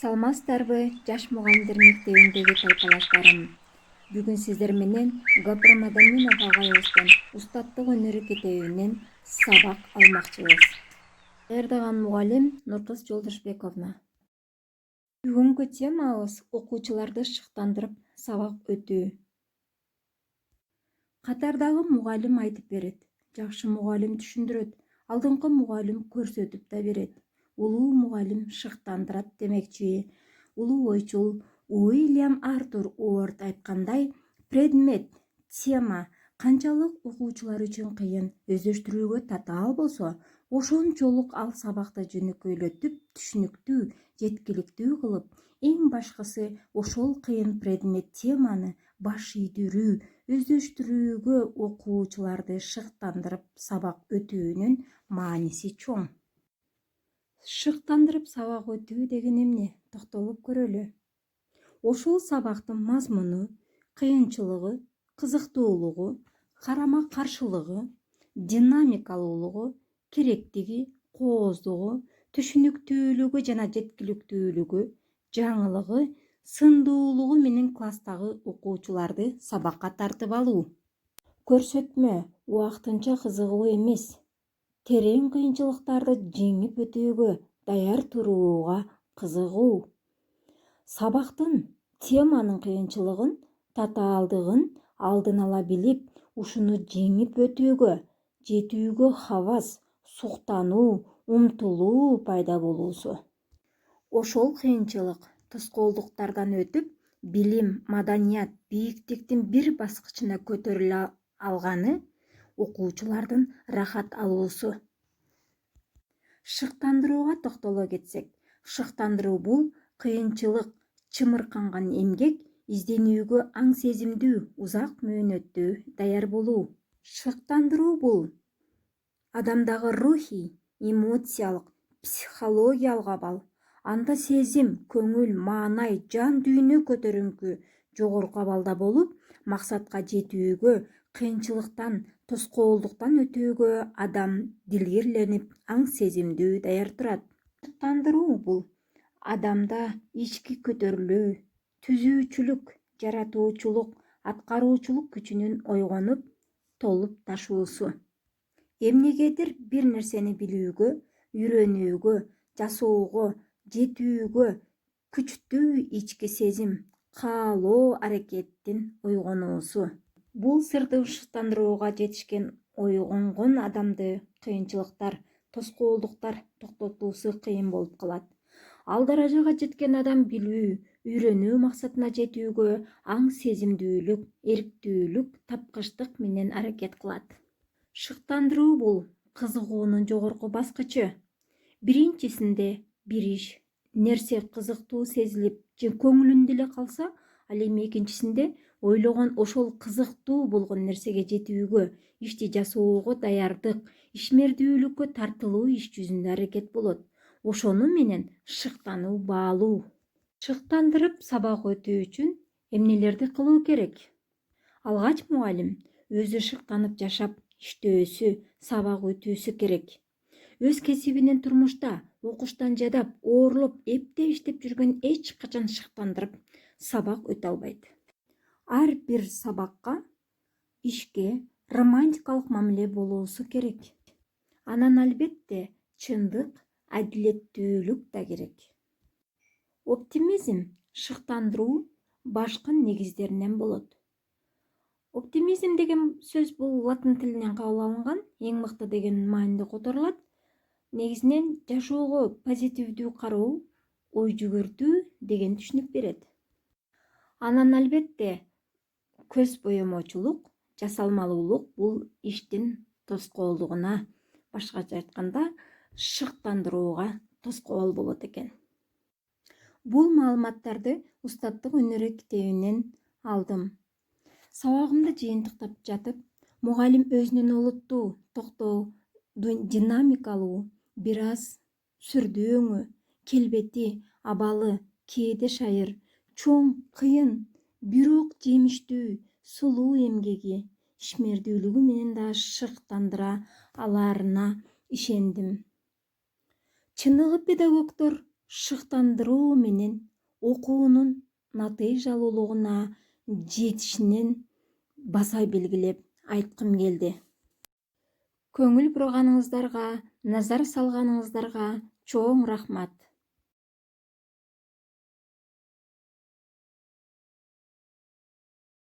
Саламатсыздарбы, жаш мугалимдер мектебиндеги тайпалаштарым. Бүгүн сиздер менен Гапыр Маданиновна агайыбыздан устаттык өнөрү китебинен сабак алмакчыбыз. Даярдаган мугалим Нуркыз Жолдошбековна. Бүгүнкү темабыз окуучуларды шыктандырып сабак өтүү. Катардагы мугалим айтып берет, жакшы мугалим түшүндүрөт, алдыңкы мугалим көрсөтүп да берет. Улуу мугалим шыктандырат демекчи. Улуу ойчул Уильям Артур Уорд айткандай, предмет, тема канчалык окуучулар үчүн кыйын, өздөштүрүүгө татаал болсо, ошончолук ал сабакты жөнөкөйлөтүп, түшүнүктүү, жеткиликтүү кылып, эң башкысы ошол кыйын предмет, теманы баш ийдирүү, өздөштүрүүгө окуучуларды шыктандырып сабак өтүүнүн мааниси чоң. Шыктандырып сабак өтүү деген эмне? Токтолуп көрөлү. Ошол сабактын мазмуну, кыйынчылыгы, кызыктуулугу, карама-каршылыгы, динамикалуулугу, керектиги, кооздугу, түшүнүктүүлүгү жана жеткиликтүүлүгү, жаңылыгы, сындуулугу менен класстагы окуучуларды сабакка тартып алуу. Көрсөтмө убактынча кызыгуу эмес, терең кыйынчылыктарды жеңип өтүүгө даяр турууга кызыгуу. Сабактын теманын кыйынчылыгын, татаалдыгын алдын ала билип, ушуну жеңип өтүүгө, жетүүгө хавас, суктануу, умтулуу пайда болуусу. Ошол кыйынчылык, тоскоолдуктардан өтүп, билим, маданият, бийиктиктин бир баскычына көтөрүлө алганы окуучулардын рахат алуусу. Шыктандырууга токтоло кетсек, шыктандыруу бул кыйынчылык, чымырканган эмгек, изденүүгө аң сезимдүү, узак мөөнөттүү даяр болуу. Шыктандыруу бул адамдагы рухий, эмоциялык, психологиялык абал, анда сезим, көңүл, маанай, жан дүйнө көтөрүңкү жогорку абалда болуп, максатка жетүүгө, кыйынчылыктан, тоскоолдуктан өтүүгө адам дилгирленип, аң сезимдүү даяр турат. Шыктандыруу бул адамда ички көтөрүлүү, түзүүчүлүк, жаратуучулук, аткаруучулук күчүнүн ойгонуп, толуп ташуусу. Эмнегедир бир нерсени билүүгө, үйрөнүүгө, жасоого, жетүүгө күчтүү ички сезим, каалоо аракеттин ойгонуусу. Бул сырдуу шыктандырууга жетишкен, ойгонгон адамды кыйынчылыктар, тоскоолдуктар токтотуусу кыйын болуп калат. Ал даражага жеткен адам билүү, үйрөнүү максатына жетүүгө аң сезимдүүлүк, эрктүүлүк, тапкычтык менен аракет кылат. Шыктандыруу бул кызыгуунун жогорку баскычы. Биринчисинде бир иш, нерсе кызыктуу сезилип, же көңүлүндө эле калса, ал эми экинчисинде ойлогон ошол кызыктуу болгон нерсеге жетүүгө, ишти жасоого даярдык, ишмердүүлүккө тартылуу иш жүзүндө аракет болот. Ошону менен шыктануу баалуу. Шыктандырып сабак өтүү үчүн эмнелерди кылуу керек? Алгач мугалим өзү шыктанып жашап, иштөөсү, сабак өтүүсү керек. Өз кесибинен турмушта, окуштан жадап, оорлоп, эптеп иштеп жүргөн эч качан шыктандырып сабак өтө албайт. Ар бир сабакка, ишке романтикалык мамиле болуусу керек. Анан албетте чындык, адилеттүүлүк да керек. Оптимизм, шыктандыруу башкы негиздеринен болот. Оптимизм деген сөз бул латын тилинен кабыл алынган, эң мыкты деген мааниде которулат. Негизинен жашоого позитивдүү кароо, ой жүгүртүү деген түшүнүк берет. Анан албетте көз боемочулук, жасалмалуулук бул иштин тоскоолдугуна, башкача айтканда, шыктандырууга тоскоол болот экен. Бул маалыматтарды устаттык өнөрү китебинен алдым. Сабагымды жыйынтыктап жатып, мугалим өзүнүн олуттуу, токтоо, динамикалуу, бир аз сүрдүү өңү, келбети, абалы, кээде шайыр, чоң, кыйын, бирок жемиштүү, сулуу эмгеги, ишмердүүлүгү менен да шыктандыра аларына ишендим. Чыныгы педагогдор шыктандыруу менен окуунун натыйжалуулугуна жетишинен баса белгилеп айткым келди. Көңүл бурганыңыздарга, назар салганыңыздарга чоң рахмат.